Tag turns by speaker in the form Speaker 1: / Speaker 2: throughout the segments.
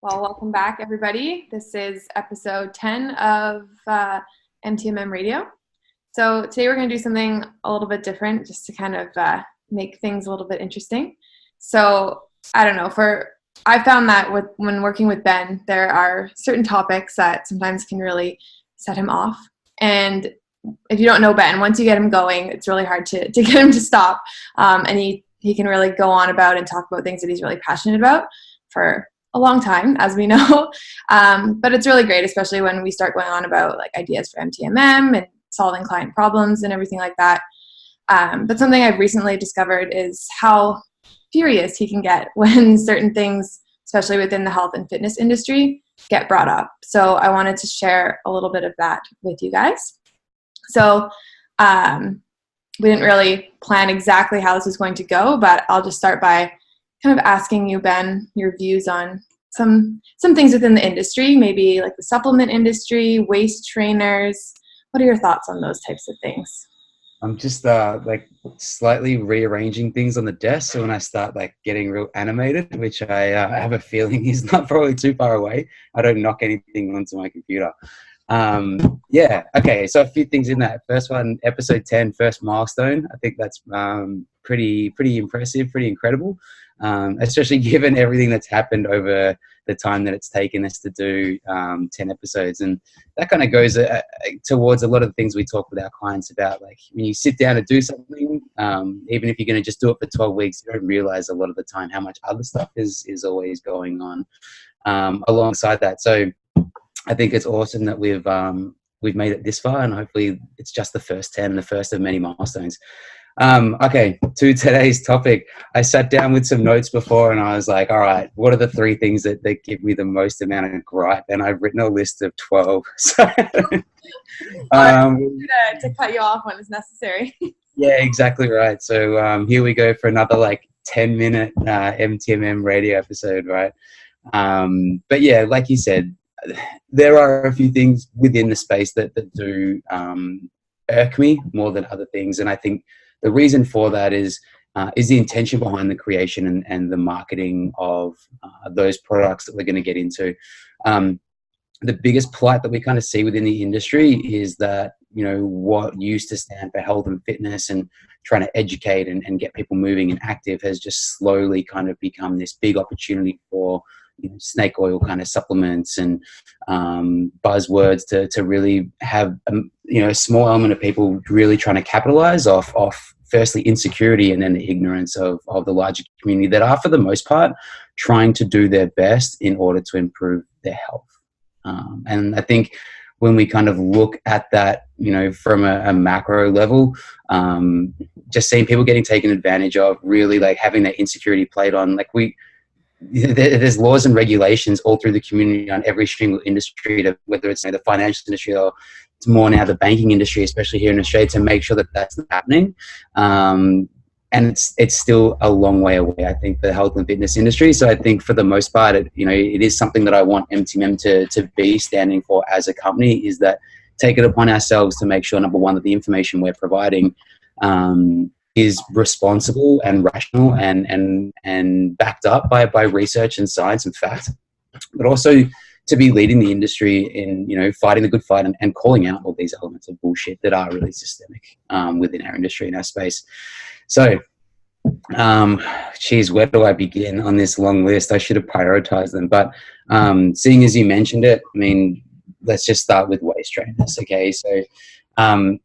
Speaker 1: Well, welcome back, everybody. This is episode 10 of MTMM Radio. So today we're going to do something a little bit different just to kind of make things a little bit interesting. So I don't know, I found that when working with Ben, there are certain topics that sometimes can really set him off. And if you don't know Ben, once you get him going, it's really hard to get him to stop. And he can really go on about and talk about things that he's really passionate about for a long time, as we know. But it's really great, especially when we start going on about like ideas for MTMM and solving client problems and everything like that. But something I've recently discovered is how furious he can get when certain things, especially within the health and fitness industry, get brought up. So I wanted to share a little bit of that with you guys. So we didn't really plan exactly how this was going to go, but I'll just start by kind of asking you, Ben, your views on some things within the industry, maybe like the supplement industry, waist trainers. What are your thoughts on those types of things?
Speaker 2: I'm just like slightly rearranging things on the desk. So when I start like getting real animated, which I have a feeling is not probably too far away, I don't knock anything onto my computer. Yeah. Okay. So a few things in that. First one, episode 10, first milestone. I think that's pretty impressive, pretty incredible. Especially given everything that's happened over the time that it's taken us to do 10 episodes. And that kind of goes towards a lot of the things we talk with our clients about. Like when you sit down to do something, even if you're going to just do it for 12 weeks, you don't realize a lot of the time how much other stuff is always going on alongside that. So I think it's awesome that we've made it this far, and hopefully it's just the first 10, the first of many milestones. Okay, to today's topic. I sat down with some notes before and I was like, all right, what are the 3 things that give me the most amount of gripe? And I've written a list of 12. So,
Speaker 1: to cut you off when it's necessary.
Speaker 2: Yeah, exactly right. So here we go for another like 10-minute MTMM radio episode, right? But yeah, like you said, there are a few things within the space that do irk me more than other things. And I think the reason for that is the intention behind the creation and the marketing of those products that we're going to get into. The biggest plight that we kind of see within the industry is that, you know, what used to stand for health and fitness and trying to educate and get people moving and active has just slowly kind of become this big opportunity for, you know, snake oil kind of supplements and buzzwords to really have a small element of people really trying to capitalize off firstly insecurity and then the ignorance of the larger community that are for the most part trying to do their best in order to improve their health. And I think when we kind of look at that, you know, from a macro level, just seeing people getting taken advantage of, really like having that insecurity played on, like there's laws and regulations all through the community on every single industry, whether it's the financial industry or it's more now the banking industry, especially here in Australia, to make sure that that's not happening. And it's still a long way away, I think, the health and fitness industry. So I think for the most part, it is something that I want MTMM to be standing for as a company, is that take it upon ourselves to make sure, number one, that the information we're providing is responsible and rational and backed up by research and science and fact, but also to be leading the industry in, you know, fighting the good fight and calling out all these elements of bullshit that are really systemic within our industry and our space. So, geez, where do I begin on this long list? I should have prioritized them, but seeing as you mentioned it, I mean, let's just start with waist trainers. Okay, so I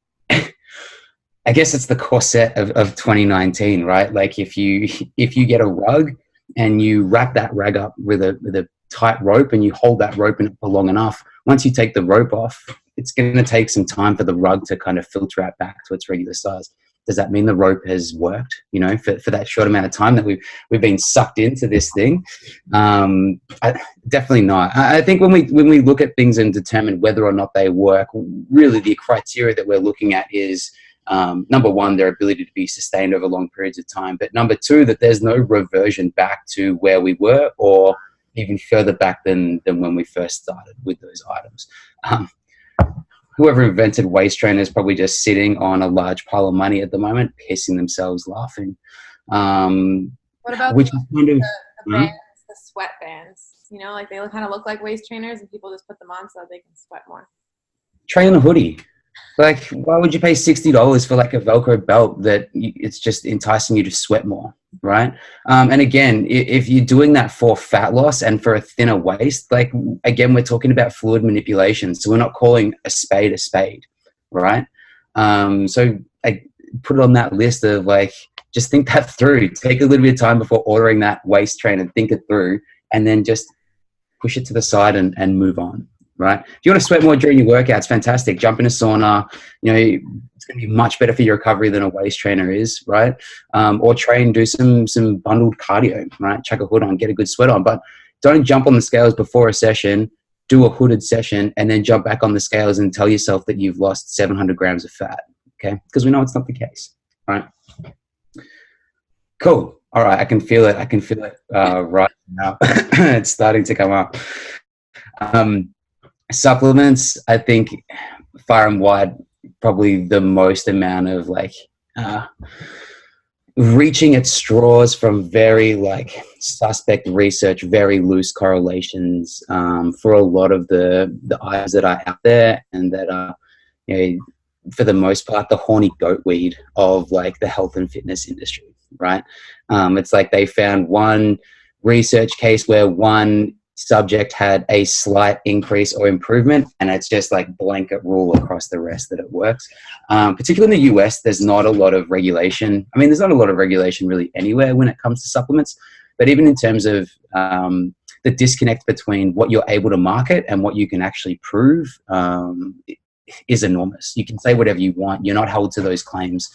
Speaker 2: guess it's the corset of 2019, right? Like if you get a rug and you wrap that rug up with a tight rope and you hold that rope in it for long enough, once you take the rope off, it's going to take some time for the rug to kind of filter out back to its regular size. Does that mean the rope has worked, you know, for that short amount of time that we've been sucked into this thing? Definitely not. I think when we look at things and determine whether or not they work, really the criteria that we're looking at is, number one, their ability to be sustained over long periods of time. But number two, that there's no reversion back to where we were or even further back than when we first started with those items. Whoever invented waist trainers is probably just sitting on a large pile of money at the moment, pissing themselves laughing.
Speaker 1: What about
Speaker 2: which is kind of
Speaker 1: the bands, the sweat bands? You know, like they kind of look like waist trainers, and people just put them on so that they can sweat more.
Speaker 2: Train a hoodie. Like, why would you pay $60 for like a Velcro belt that it's just enticing you to sweat more, right? And again, if you're doing that for fat loss and for a thinner waist, like, again, we're talking about fluid manipulation. So we're not calling a spade, right? So I put it on that list of like, just think that through. Take a little bit of time before ordering that waist train and think it through, and then just push it to the side and move on. Right? If you want to sweat more during your workouts, fantastic. Jump in a sauna. You know, it's going to be much better for your recovery than a waist trainer is, right? Or do some bundled cardio, right? Chuck a hood on, get a good sweat on. But don't jump on the scales before a session, do a hooded session, and then jump back on the scales and tell yourself that you've lost 700 grams of fat, okay? Because we know it's not the case, right? Cool. All right, I can feel it. Right now. It's starting to come up. Supplements, I think far and wide, probably the most amount of like reaching at straws from very like suspect research, very loose correlations for a lot of the items that are out there, and that are, you know, for the most part, the horny goat weed of like the health and fitness industry, right? It's like they found one research case where one subject had a slight increase or improvement, and it's just like blanket rule across the rest that it works. Particularly in the US, there's not a lot of regulation. I mean, there's not a lot of regulation really anywhere when it comes to supplements, but even in terms of the disconnect between what you're able to market and what you can actually prove is enormous. You can say whatever you want. You're not held to those claims.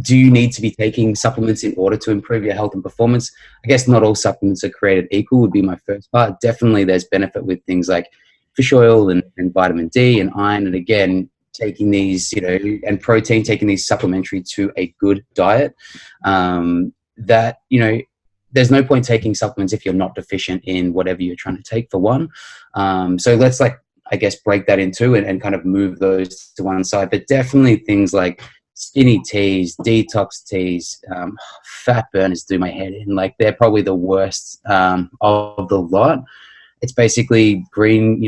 Speaker 2: Do you need to be taking supplements in order to improve your health and performance? I guess not all supplements are created equal would be my first part. Definitely there's benefit with things like fish oil and vitamin D and iron. And again, taking these, you know, and protein, taking these supplementary to a good diet. That, you know, there's no point taking supplements if you're not deficient in whatever you're trying to take, for one. So let's like, I guess, break that in two and kind of move those to one side. But definitely things like skinny teas, detox teas, fat burners do my head in. Like, they're probably the worst of the lot. It's basically green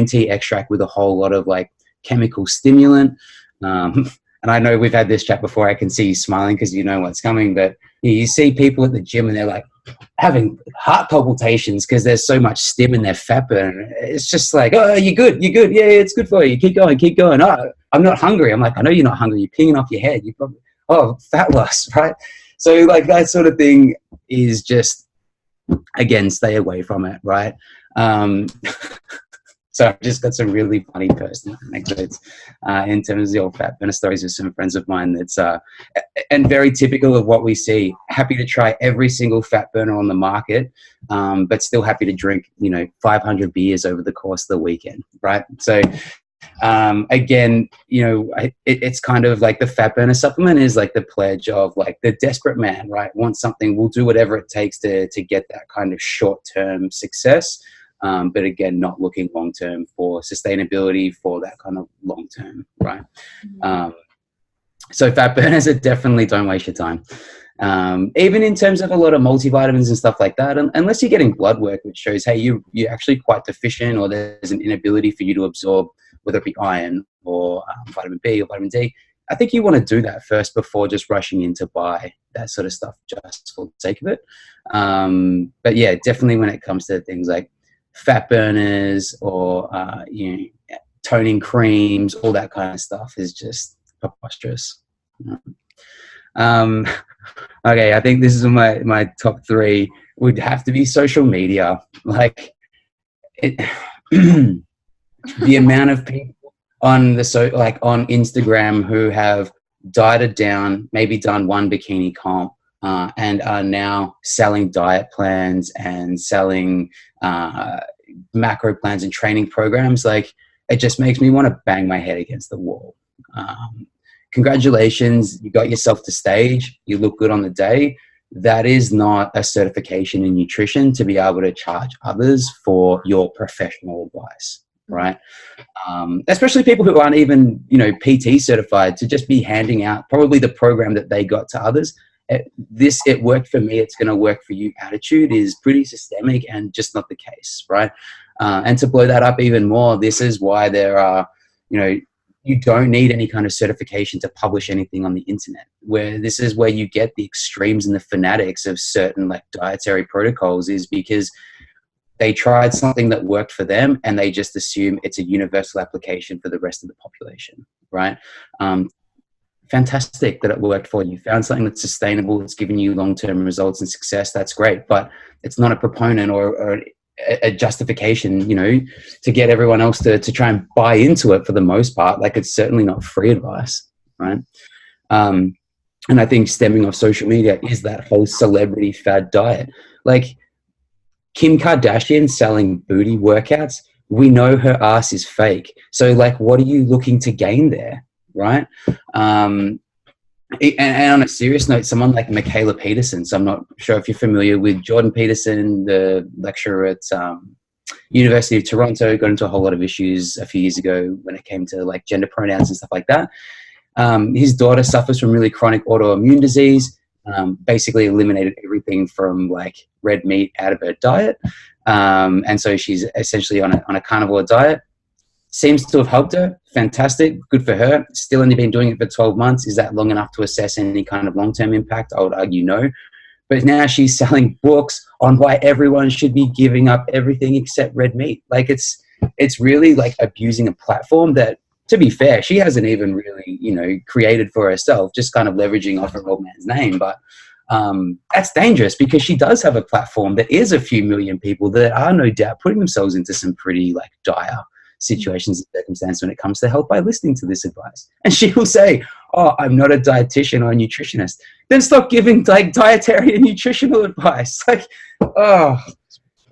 Speaker 2: tea extract with a whole lot of like chemical stimulant. And I know we've had this chat before. I can see you smiling because you know what's coming. But you see people at the gym and they're like having heart palpitations because there's so much stim in their fat burn. It's just like, oh, you're good. Yeah, it's good for you. Keep going. Oh, I'm not hungry. I'm like, I know you're not hungry. You're peeing off your head. You probably, fat loss, right? So like that sort of thing is just, again, stay away from it, right? So I've just got some really funny personal anecdotes in terms of the old fat burner stories with some friends of mine. That's and very typical of what we see. Happy to try every single fat burner on the market, but still happy to drink 500 beers over the course of the weekend, right? So again, it's kind of like the fat burner supplement is like the pledge of like the desperate man, right? Wants something, will do whatever it takes to get that kind of short-term success. But again, not looking long-term for sustainability for that kind of long-term, right? Mm-hmm. So fat burners are definitely, don't waste your time. Even in terms of a lot of multivitamins and stuff like that, unless you're getting blood work, which shows, hey, you're actually quite deficient, or there's an inability for you to absorb, whether it be iron or vitamin B or vitamin D, I think you want to do that first before just rushing in to buy that sort of stuff just for the sake of it. But yeah, definitely when it comes to things like fat burners or toning creams, all that kind of stuff is just preposterous. Okay, I think this is my top three. Would have to be social media. Like it, the amount of people on on Instagram who have dieted down, maybe done one bikini comp, and are now selling diet plans and selling macro plans and training programs. Like, it just makes me want to bang my head against the wall. Congratulations, you got yourself to stage, you look good on the day. That is not a certification in nutrition to be able to charge others for your professional advice, right? Especially people who aren't even PT certified, to just be handing out probably the program that they got to others. it worked for me, it's going to work for you attitude is pretty systemic and just not the case, right? And to blow that up even more, this is why there are, you don't need any kind of certification to publish anything on the internet, where this is where you get the extremes and the fanatics of certain like dietary protocols, is because they tried something that worked for them and they just assume it's a universal application for the rest of the population, right? Fantastic that it worked for you. Found something that's sustainable, it's giving you long-term results and success. That's great, but it's not a proponent or a justification, to get everyone else to try and buy into it for the most part. Like, it's certainly not free advice, right? And I think stemming off social media is that whole celebrity fad diet. Like Kim Kardashian selling booty workouts, we know her ass is fake. So like, what are you looking to gain there, right? And on a serious note, someone like Michaela Peterson, so I'm not sure if you're familiar with Jordan Peterson, the lecturer at University of Toronto, got into a whole lot of issues a few years ago when it came to like gender pronouns and stuff like that. His daughter suffers from really chronic autoimmune disease, basically eliminated everything from like red meat out of her diet. And so she's essentially on a carnivore diet. Seems to have helped her. Fantastic. Good for her. Still only been doing it for 12 months. Is that long enough to assess any kind of long-term impact? I would argue no. But now she's selling books on why everyone should be giving up everything except red meat. Like it's really like abusing a platform that, to be fair, she hasn't even really, created for herself, just kind of leveraging off her old man's name. But that's dangerous, because she does have a platform that is a few million people that are no doubt putting themselves into some pretty like dire situations and circumstances when it comes to health by listening to this advice. And she will say, oh, I'm not a dietitian or a nutritionist. Then stop giving like dietary and nutritional advice. Like, oh,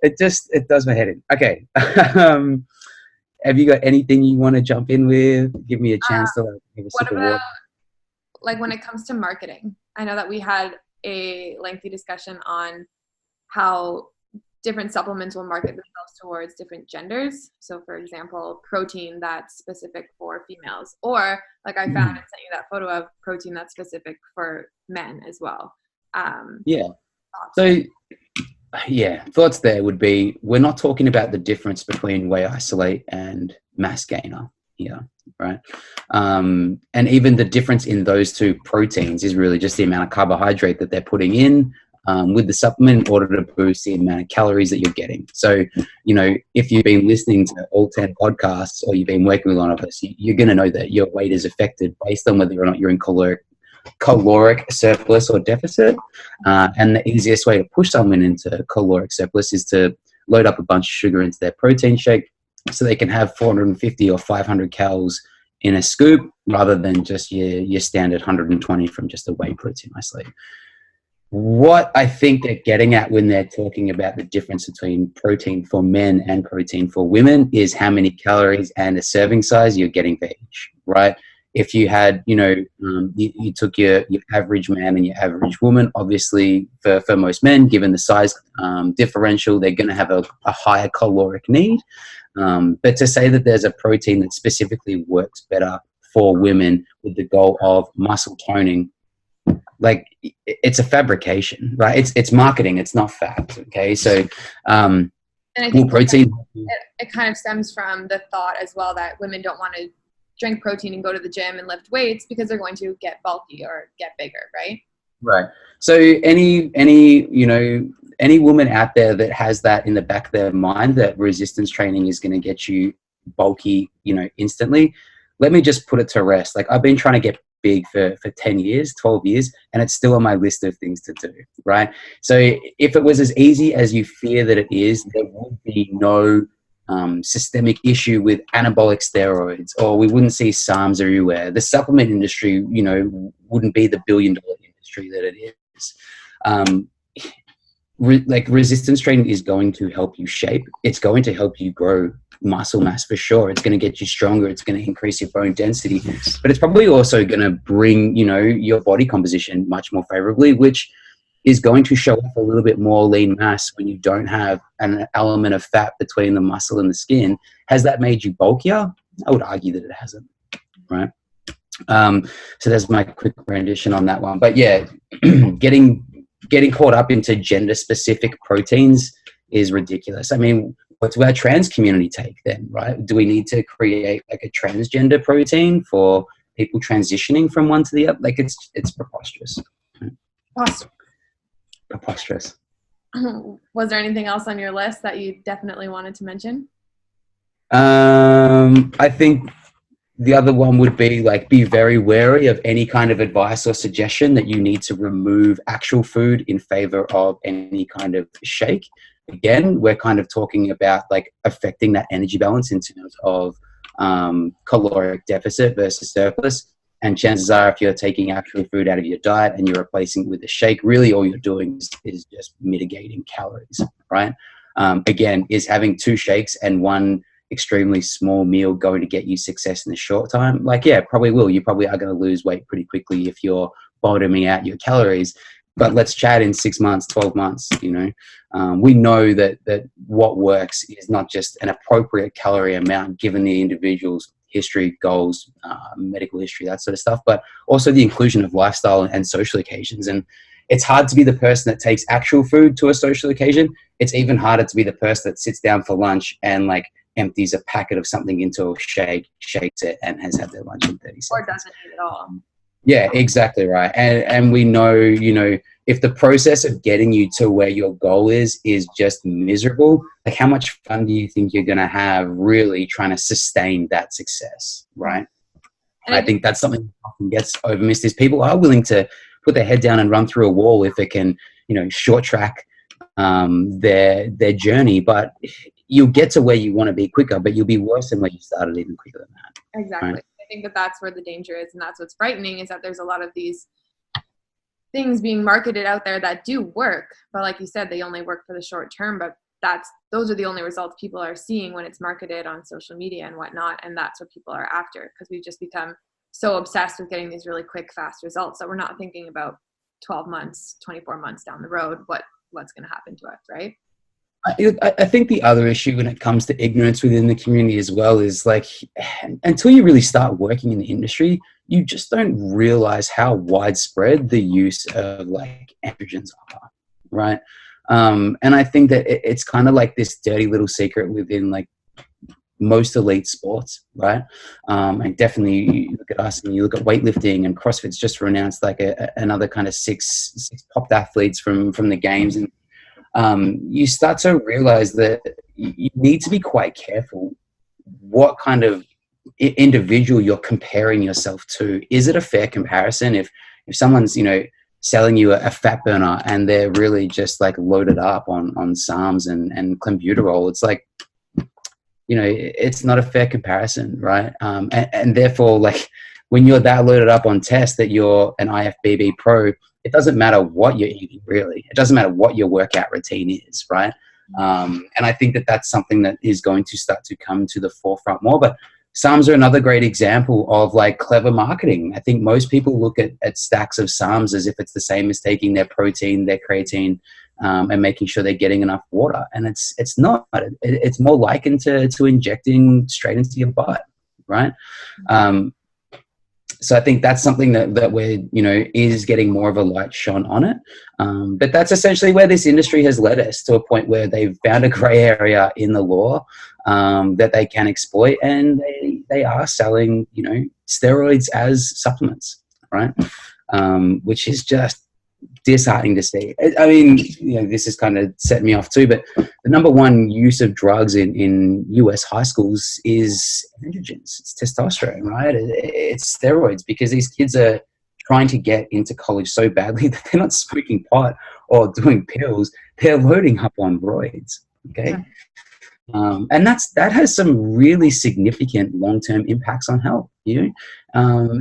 Speaker 2: it does my head in. Okay. Have you got anything you want to jump in with? Give me a chance to like give a sip of water.
Speaker 1: Like when it comes to marketing? I know that we had a lengthy discussion on how different supplements will market themselves towards different genders. So for example, protein that's specific for females, or like I found and sent you that photo of protein that's specific for men as well.
Speaker 2: Thoughts there would be, we're not talking about the difference between whey isolate and mass gainer here, right? And even the difference in those two proteins is really just the amount of carbohydrate that they're putting in with the supplement in order to boost the amount of calories that you're getting. So, if you've been listening to all 10 podcasts or you've been working with one of us, you're going to know that your weight is affected based on whether or not you're in caloric surplus or deficit. And the easiest way to push someone into caloric surplus is to load up a bunch of sugar into their protein shake so they can have 450 or 500 calories in a scoop rather than just your standard 120 from just a whey protein isolate. What I think they're getting at when they're talking about the difference between protein for men and protein for women is how many calories and a serving size you're getting for each, right? If you had, you took your average man and your average woman, obviously for most men, given the size differential, they're going to have a higher caloric need. But to say that there's a protein that specifically works better for women with the goal of muscle toning, like it's a fabrication, right? It's marketing. It's not fact. Okay. So,
Speaker 1: and I think
Speaker 2: protein,
Speaker 1: it kind of stems from the thought as well that women don't want to drink protein and go to the gym and lift weights because they're going to get bulky or get bigger. Right.
Speaker 2: Right. So any woman out there that has that in the back of their mind, that resistance training is going to get you bulky, instantly, let me just put it to rest. Like, I've been trying to get big for 10 years, 12 years, and it's still on my list of things to do, right? So if it was as easy as you fear that it is, there would be no systemic issue with anabolic steroids, or we wouldn't see SARMs everywhere. The supplement industry, wouldn't be the billion-dollar industry that it is. Resistance training is going to help you shape. It's going to help you grow muscle mass for sure. It's going to get you stronger. It's going to increase your bone density, but it's probably also going to bring, your body composition much more favorably, which is going to show off a little bit more lean mass when you don't have an element of fat between the muscle and the skin. Has that made you bulkier? I would argue that it hasn't, right? So there's my quick rendition on that one. But yeah, getting caught up into gender specific proteins is ridiculous. I mean, what do our trans community take then, right? Do we need to create like a transgender protein for people transitioning from one to the other? Like it's preposterous. Preposterous.
Speaker 1: Was there anything else on your list that you definitely wanted to mention?
Speaker 2: I think the other one would be like, be very wary of any kind of advice or suggestion that you need to remove actual food in favor of any kind of shake. Again, we're kind of talking about like affecting that energy balance in terms of caloric deficit versus surplus. And chances are, if you're taking actual food out of your diet and you're replacing it with a shake, really all you're doing is just mitigating calories, right? Again, is having 2 shakes and 1 extremely small meal going to get you success in the short time? Like, yeah, probably will. You probably are going to lose weight pretty quickly if you're bottoming out your calories. But let's chat in 6 months, 12 months, you know. We know that what works is not just an appropriate calorie amount given the individual's history, goals, medical history, that sort of stuff, but also the inclusion of lifestyle and social occasions. And it's hard to be the person that takes actual food to a social occasion. It's even harder to be the person that sits down for lunch and like empties a packet of something into a shake, shakes it, and has had their lunch in 30 seconds.
Speaker 1: Or doesn't eat at all.
Speaker 2: Yeah, exactly right. And we know, you know, if the process of getting you to where your goal is just miserable, like how much fun do you think you're going to have really trying to sustain that success, right? And I think that's something that often gets overmissed is people are willing to put their head down and run through a wall if it can, you know, short track their journey, but you'll get to where you want to be quicker, but you'll be worse than where you started even quicker than that.
Speaker 1: Exactly. Right? I think that's where the danger is, and that's what's frightening, is that there's a lot of these things being marketed out there that do work, but like you said, they only work for the short term, but those are the only results people are seeing when it's marketed on social media and whatnot, and that's what people are after, because we've just become so obsessed with getting these really quick, fast results that we're not thinking about 12 months, 24 months down the road, what's going to happen to us, right?
Speaker 2: I think the other issue when it comes to ignorance within the community as well is like, until you really start working in the industry, you just don't realize how widespread the use of like androgens are, right? And I think that it's kind of like this dirty little secret within like most elite sports, right? And definitely you look at us and you look at weightlifting, and CrossFit's just announced like another kind of six popped athletes from the games, and you start to realize that you need to be quite careful what kind of individual you're comparing yourself to. Is it a fair comparison? If someone's, you know, selling you a fat burner and they're really just like loaded up on SARMs and clenbuterol, it's like, you know, it's not a fair comparison, right? And therefore, like, when you're that loaded up on tests that you're an IFBB pro, it doesn't matter what you're eating, really. It doesn't matter what your workout routine is, right? And I think that that's something that is going to start to come to the forefront more. But SARMs are another great example of like clever marketing. I think most people look at stacks of SARMs as if it's the same as taking their protein, their creatine, and making sure they're getting enough water. And it's not. It's more likened to injecting straight into your butt, right? So I think that's something that we're, you know, is getting more of a light shone on it. But that's essentially where this industry has led us, to a point where they've found a gray area in the law that they can exploit, and they are selling, you know, steroids as supplements, right? Which is just disheartening to see. I mean, you know, this is kind of setting me off too, but the number one use of drugs in US high schools is androgens. It's testosterone, right? It's steroids, because these kids are trying to get into college so badly that they're not smoking pot or doing pills. They're loading up on roids, okay? And that has some really significant long-term impacts on health, you know?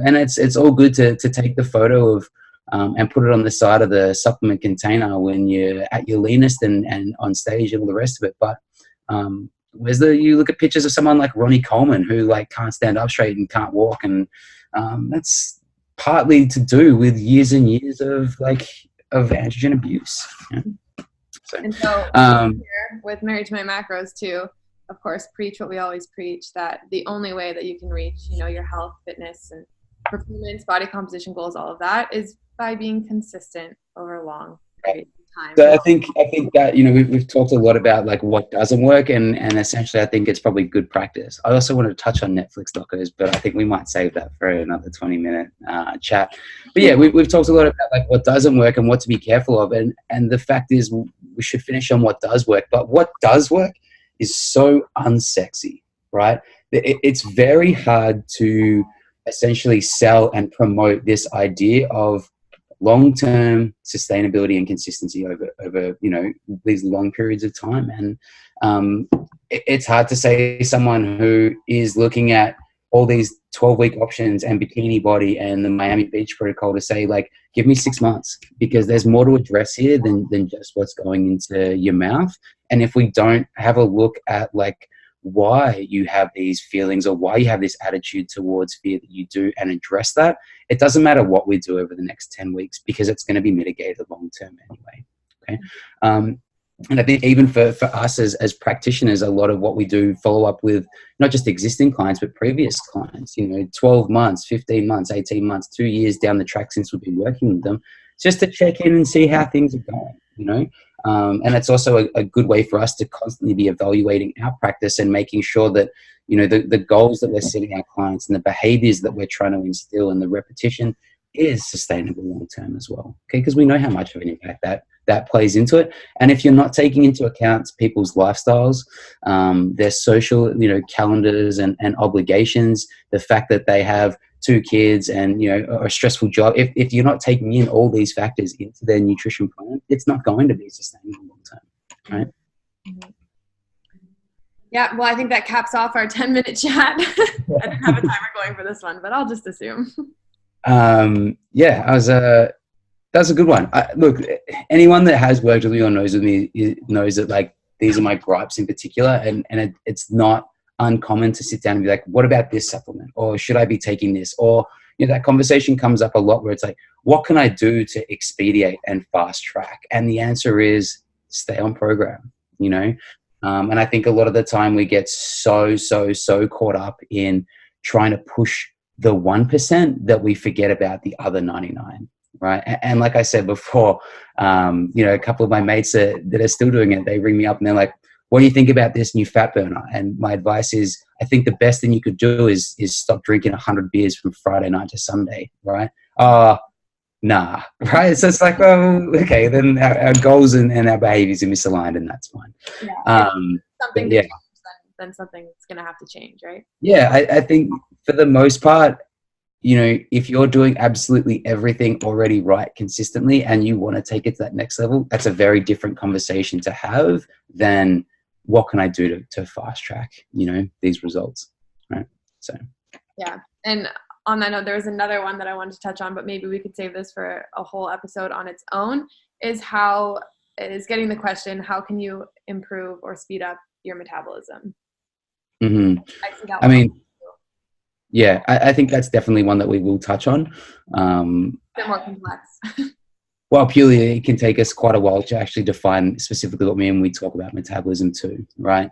Speaker 2: And it's all good to take the photo of and put it on the side of the supplement container when you're at your leanest and on stage and all the rest of it. But you look at pictures of someone like Ronnie Coleman, who like can't stand up straight and can't walk, and that's partly to do with years and years of androgen abuse. You know?
Speaker 1: And so here with Married to My Macros too, of course, preach what we always preach, that the only way that you can reach, you know, your health, fitness, and performance, body composition goals, all of that is by being consistent over a long period of time.
Speaker 2: So I think that, you know, we've talked a lot about like what doesn't work, and essentially I think it's probably good practice. I also want to touch on Netflix docos, but I think we might save that for another 20-minute chat. But yeah, we've talked a lot about like what doesn't work and what to be careful of, and the fact is we should finish on what does work. But what does work is so unsexy, right? It's very hard to essentially sell and promote this idea of long-term sustainability and consistency over you know, these long periods of time. And it's hard to say someone who is looking at all these 12-week options and bikini body and the Miami Beach protocol to say, like, give me 6 months, because there's more to address here than just what's going into your mouth. And if we don't have a look at like why you have these feelings or why you have this attitude towards fear that you do and address that, it doesn't matter what we do over the next 10 weeks because it's going to be mitigated long term anyway. Okay. And I think even for us as practitioners, a lot of what we do follow up with not just existing clients, but previous clients, you know, 12 months, 15 months, 18 months, 2 years down the track since we've been working with them, just to check in and see how things are going, you know. And it's also a good way for us to constantly be evaluating our practice and making sure that, you know, the goals that we're setting our clients and the behaviors that we're trying to instill and the repetition is sustainable long term as well. Okay, because we know how much of an impact that plays into it. And if you're not taking into account people's lifestyles, their social, you know, calendars and obligations, the fact that they have 2 kids and, you know, a stressful job, if you're not taking in all these factors into their nutrition plan, it's not going to be sustainable long term, right?
Speaker 1: Mm-hmm. Yeah, well, I think that caps off our 10-minute chat. I didn't have a timer going for this one, but I'll just assume.
Speaker 2: Yeah, that's a good one. Look, anyone that has worked with me or knows with me knows that like these are my gripes in particular, and it's not uncommon to sit down and be like, what about this supplement, or should I be taking this? Or, you know, that conversation comes up a lot where it's like, what can I do to expedite and fast track? And the answer is stay on program, you know. And I think a lot of the time we get so caught up in trying to push the 1% that we forget about the other 99. Right. And like I said before, you know, a couple of my mates that are still doing it, they ring me up and they're like, what do you think about this new fat burner? And my advice is, I think the best thing you could do is stop drinking 100 beers from Friday night to Sunday. Right. Nah. Right. So it's like, oh, okay, then our goals and our behaviors are misaligned, and that's fine.
Speaker 1: Yeah. Something to change, then something's going to have to change. Right.
Speaker 2: Yeah. I think for the most part, you know, if you're doing absolutely everything already right consistently and you want to take it to that next level, that's a very different conversation to have than what can I do to fast track, you know, these results, right? So
Speaker 1: yeah. And on that note, there was another one that I wanted to touch on, but maybe we could save this for a whole episode on its own, is getting the question, how can you improve or speed up your metabolism?
Speaker 2: Mm-hmm. I mean, yeah, I think that's definitely one that we will touch on.
Speaker 1: A bit more complex.
Speaker 2: Well, purely it can take us quite a while to actually define specifically what we mean when we talk about metabolism too, right?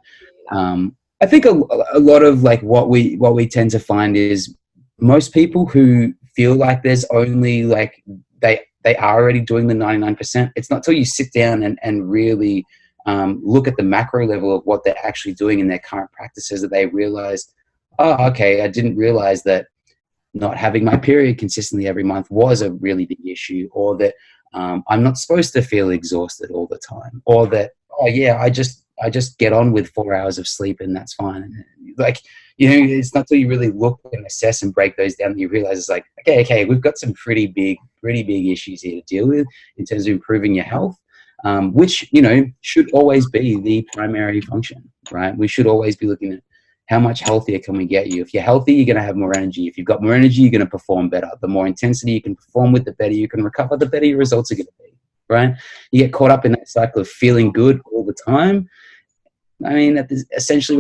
Speaker 2: I think a lot of like what we tend to find is most people who feel like there's only like they are already doing the 99%. It's not till you sit down and really look at the macro level of what they're actually doing in their current practices that they realize, oh, okay, I didn't realize that not having my period consistently every month was a really big issue, or that I'm not supposed to feel exhausted all the time, or that, oh yeah, I just get on with 4 hours of sleep and that's fine. Like, you know, it's not till you really look and assess and break those down that you realize it's like, okay, we've got some pretty big issues here to deal with in terms of improving your health, which, you know, should always be the primary function, right? We should always be looking at how much healthier can we get you? If you're healthy, you're going to have more energy. If you've got more energy, you're going to perform better. The more intensity you can perform with, the better you can recover, the better your results are going to be, right? You get caught up in that cycle of feeling good all the time. I mean, essentially,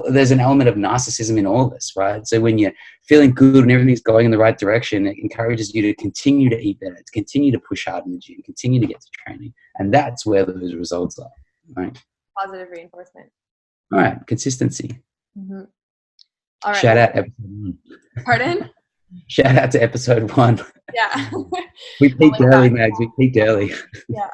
Speaker 2: there's an element of narcissism in all of this, right? So when you're feeling good and everything's going in the right direction, it encourages you to continue to eat better, to continue to push hard in the gym, continue to get to training. And that's where those results are, right?
Speaker 1: Positive reinforcement.
Speaker 2: All right, consistency.
Speaker 1: Mm-hmm. All right.
Speaker 2: Shout out episode 1.
Speaker 1: Pardon?
Speaker 2: Shout out to episode 1.
Speaker 1: Yeah.
Speaker 2: We peaked early, Mags. We peaked early.
Speaker 1: Yeah.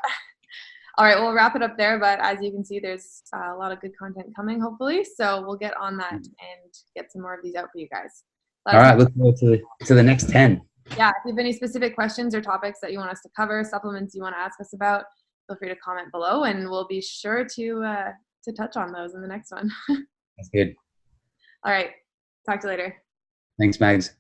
Speaker 1: All right, we'll wrap it up there. But as you can see, there's a lot of good content coming, hopefully. So we'll get on that and get some more of these out for you guys.
Speaker 2: All right, look forward to the next 10.
Speaker 1: Yeah, if you have any specific questions or topics that you want us to cover, supplements you want to ask us about, feel free to comment below, and we'll be sure to touch on those in the next one.
Speaker 2: That's good.
Speaker 1: All right, talk to you later.
Speaker 2: Thanks, Mags.